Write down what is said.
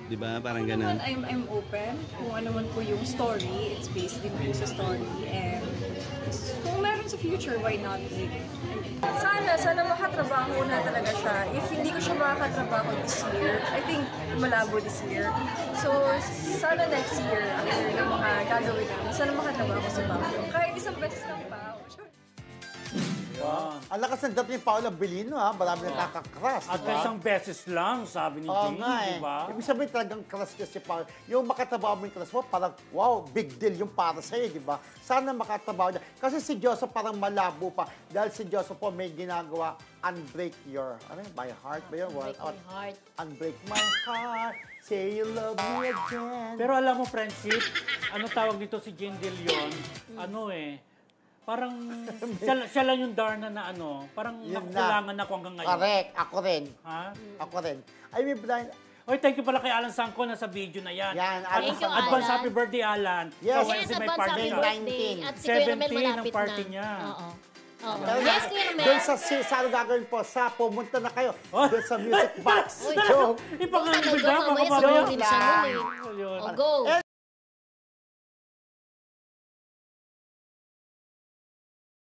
Di ba? Parang Ako ganun. naman, I'm open. Kung ano man po yung story, it's based din po sa story. And kung meron sa future, why not? Sana makatrabaho na talaga siya. If hindi ko siya makakatrabaho this year, I think malabo this year. So, sana next year, after ng mga gagawin namin, sana makatrabaho ko sa Baguio. Kahit isang beses lang pa. Wow. Ang lakas ng dating ni Paolo Abilino, ha? Marami nakaka-crush. At isang beses lang, sabi ni Oo Jane, nga di ba? Ibig sabihin talagang crush ka si Paolo. Yung makatrabaho mo yung crush mo, parang wow, big deal yung para sa'yo, di ba? Sana makatrabaho niya. Kasi si Joseph parang malabo pa. Dahil si Joseph po may ginagawa, unbreak your, ano yun, my heart ba yun? Unbreak my heart. Unbreak my heart. Say you love me again. Pero alam mo, friendship, ano tawag dito si Jane De Leon? Ano parang siya lang yung Darna na parang nakukulangan ako hanggang ngayon. Correct. Ako rin. Ha? Ako rin. I mean, blind. Oy, thank you pala kay Alan Sangco na sa video na yan. Yan, Thank you, Advance Alan. happy birthday, Alan. Yes. So, Yes, may advance party happy ka. birthday. At si Kuya Romel 17 malapit ang party na. niya. Oo. Oo. Pero Yes, Kuya Romel. doon sa ano gagawin po, sa pumunta na kayo. Oh. Doon sa music box. Uy. Joke. Ipang-ano Go ba? mamaya Baka sa mamaya. Wilson mo lang. eh. Ayun. O, go.